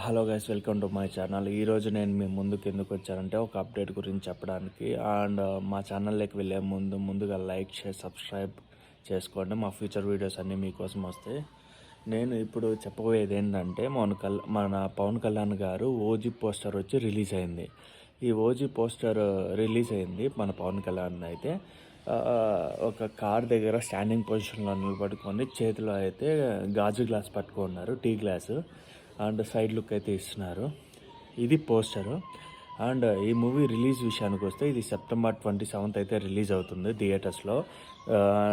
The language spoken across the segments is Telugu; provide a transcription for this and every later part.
Hello guys, welcome to my channel. ఈరోజు నేను మీ ముందుకు ఎందుకు వచ్చానంటే ఒక అప్డేట్ గురించి చెప్పడానికి. మా ఛానల్లోకి వెళ్ళే ముందుగా లైక్, షేర్, సబ్స్క్రైబ్ చేసుకోండి. మా ఫ్యూచర్ వీడియోస్ అన్నీ మీకోసం వస్తాయి. నేను ఇప్పుడు చెప్పబోయేది ఏంటంటే మన పవన్ కళ్యాణ్ గారు ఓజీ పోస్టర్ వచ్చి రిలీజ్ అయింది. ఈ ఓజీ పోస్టర్ రిలీజ్ అయింది మన పవన్ కళ్యాణ్ అయితే ఒక కార్ దగ్గర స్టాండింగ్ పొజిషన్లో నిలబడుకొని చేతిలో అయితే గాజు గ్లాస్ పట్టుకున్నారు, tea glass. And side look అయితే ఇస్తున్నారు. ఇది పోస్టరు. అండ్ ఈ మూవీ రిలీజ్ విషయానికి వస్తే ఇది సెప్టెంబర్ 27th అయితే రిలీజ్ అవుతుంది థియేటర్స్లో.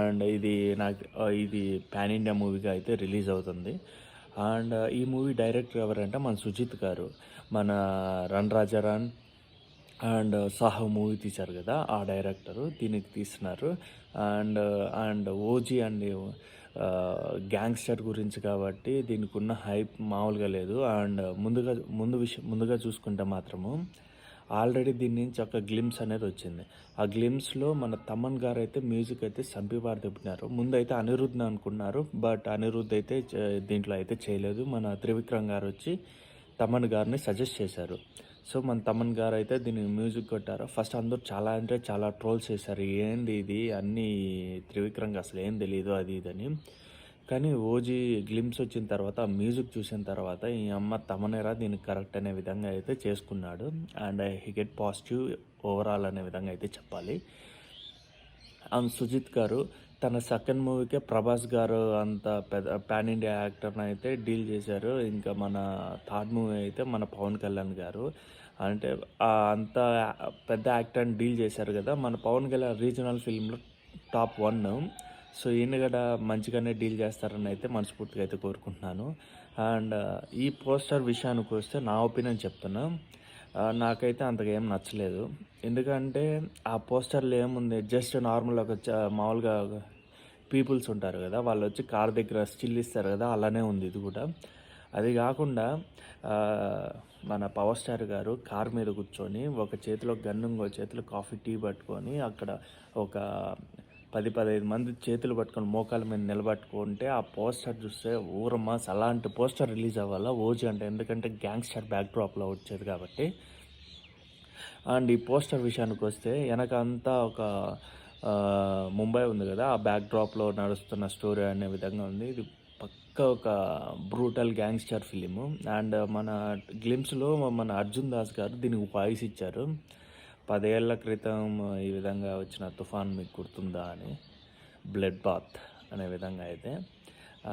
అండ్ ఇది పాన్ ఇండియా మూవీగా అయితే రిలీజ్ అవుతుంది. అండ్ ఈ మూవీ డైరెక్టర్ ఎవరంటే మన సుజిత్ గారు, మన run Raja run and Saaho movie తీశారు కదా, ఆ డైరెక్టరు దీనికి తీస్తున్నారు. అండ్ ఓజీ అండ్ గ్యాంగ్స్టర్ గురించి కాబట్టి దీనికి ఉన్న హైప్ మామూలుగా లేదు. అండ్ ముందుగా చూసుకుంటే మాత్రము ఆల్రెడీ దీని నుంచి ఒక గ్లిమ్స్ అనేది వచ్చింది. ఆ గ్లిమ్స్లో మన తమన్ గారు అయితే మ్యూజిక్ అయితే సంపివారు తిప్పినారు. ముందు అయితే అనిరుద్ధ్ అనుకున్నారు, బట్ అనిరుద్ధ్ అయితే దీంట్లో అయితే చేయలేదు. మన త్రివిక్రమ్ గారు వచ్చి తమన్ గారిని సజెస్ట్ చేశారు. సో మన తమన్ గారు అయితే దీనికి మ్యూజిక్ కొట్టారు. ఫస్ట్ అందరూ చాలా ట్రోల్స్ చేశారు, ఏంది ఇది అన్నీ త్రివిక్రమ్కి అసలు ఏం తెలియదు అది ఇదని. కానీ ఓజీ గ్లిమ్స్ వచ్చిన తర్వాత మ్యూజిక్ చూసిన తర్వాత ఈ అమ్మ తమనేరా దీనికి కరెక్ట్ అనే విధంగా అయితే చేసుకున్నాడు. And he get positive overall అనే విధంగా అయితే చెప్పాలి. అండ్ సుజిత్ గారు తన సెకండ్ మూవీకే ప్రభాస్ గారు అంత పెద్ద పాన్ ఇండియా యాక్టర్ని అయితే డీల్ చేశారు. ఇంకా మన థర్డ్ మూవీ అయితే మన పవన్ కళ్యాణ్ గారు అంటే అంత పెద్ద యాక్టర్ని డీల్ చేశారు కదా. మన పవన్ కళ్యాణ్ రీజనల్ ఫిల్మ్లో టాప్ 1. సో ఈయన కూడా మంచిగానే డీల్ చేస్తారని అయితే మనస్ఫూర్తిగా అయితే కోరుకుంటున్నాను. అండ్ ఈ పోస్టర్ విషయానికి వస్తే నా ఒపీనియన్ చెప్తున్నా, నాకైతే అంతగా ఏం నచ్చలేదు. ఎందుకంటే ఆ పోస్టర్లో ఏముంది, జస్ట్ నార్మల్ మామూలుగా పీపుల్స్ ఉంటారు కదా, వాళ్ళు వచ్చి కార్ దగ్గర స్టిల్ ఇస్తారు కదా, అలానే ఉంది ఇది కూడా. అది కాకుండా మన పవర్ స్టార్ గారు కార్ మీద కూర్చొని ఒక చేతిలో గన్ను, ఇంకో చేతిలో కాఫీ, టీ పట్టుకొని అక్కడ ఒక 10-15 మంది చేతులు పట్టుకొని మోకాల మీద నిలబట్టుకుంటే ఆ పోస్టర్ చూస్తే ఊరమాస్. అలాంటి పోస్టర్ రిలీజ్ అవ్వాలా ఓజీ అంటే, ఎందుకంటే గ్యాంగ్స్టర్ బ్యాక్డ్రాప్లో వచ్చేది కాబట్టి. అండ్ ఈ పోస్టర్ విషయానికి వస్తే వెనక అంతా ఒక ముంబై ఉంది కదా, ఆ బ్యాక్డ్రాప్లో నడుస్తున్న స్టోరీ అనే విధంగా ఉంది. ఇది పక్క ఒక బ్రూటల్ గ్యాంగ్స్టర్ ఫిలిము. అండ్ మన గ్లిమ్స్లో మన అర్జున్ దాస్ గారు దీనికి వాయిస్ ఇచ్చారు. 10 ఏళ్ల క్రితం ఈ విధంగా వచ్చిన తుఫాన్ మీకు గుర్తుందా అని, బ్లడ్ బాత్ అనే విధంగా అయితే.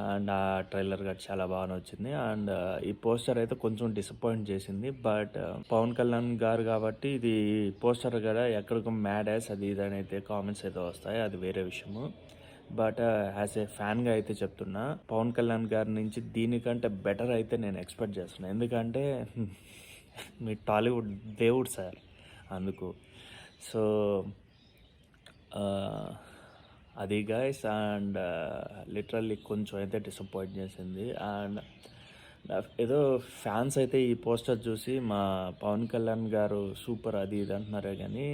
అండ్ ఆ ట్రైలర్ కూడా చాలా బాగా వచ్చింది. అండ్ ఈ పోస్టర్ అయితే కొంచెం డిసప్పాయింట్ చేసింది. బట్ పవన్ కళ్యాణ్ గారు కాబట్టి ఇది పోస్టర్ కూడా ఎక్కడికో మ్యాడ్ యాస్ అది ఇది అని అయితే కామెంట్స్ అయితే వస్తాయి, అది వేరే విషయము. బట్ యాజ్ ఏ ఫ్యాన్గా అయితే చెప్తున్నా, పవన్ కళ్యాణ్ గారి నుంచి దీనికంటే బెటర్ అయితే నేను ఎక్స్పెక్ట్ చేస్తున్నాను. ఎందుకంటే మీ టాలీవుడ్ దేవుడు సార్, అందుకు. సో అది గైస్. అండ్ లిటరల్లీ కొంచెం అయితే డిసప్పాయింట్ చేసింది. అండ్ ఏదో ఫ్యాన్స్ అయితే ఈ పోస్టర్ చూసి మా పవన్ కళ్యాణ్ గారు సూపర్ అది ఇది అంటున్నారే, కానీ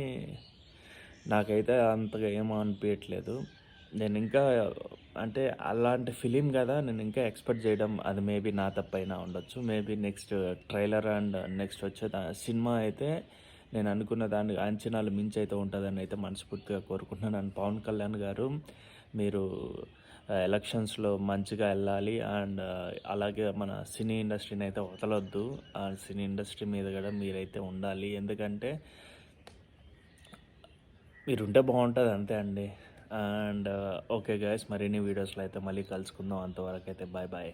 నాకైతే అంతగా ఏమో అనిపించట్లేదు. నేను ఇంకా అంటే అలాంటి ఫిలిం కదా, నేను ఇంకా ఎక్స్పెక్ట్ చేయడం అది మేబీ నా తప్పైనా ఉండొచ్చు. Maybe next trailer and next వచ్చే సినిమా అయితే నేను అనుకున్న దాని అంచనాలు మించి అయితే ఉంటుందని అయితే మనస్ఫూర్తిగా కోరుకుంటున్నాను. పవన్ కళ్యాణ్ గారు, మీరు ఎలక్షన్స్లో మంచిగా వెళ్ళాలి. అండ్ అలాగే మన సినీ ఇండస్ట్రీని అయితే వదలొద్దు. ఆ సినీ ఇండస్ట్రీ మీద కూడా మీరైతే ఉండాలి, ఎందుకంటే మీరుంటే బాగుంటుంది, అంతే అండి. అండ్ ఓకే గైస్, మరిన్ని వీడియోస్లో అయితే మళ్ళీ కలుసుకుందాం. అంతవరకు అయితే బాయ్ బాయ్.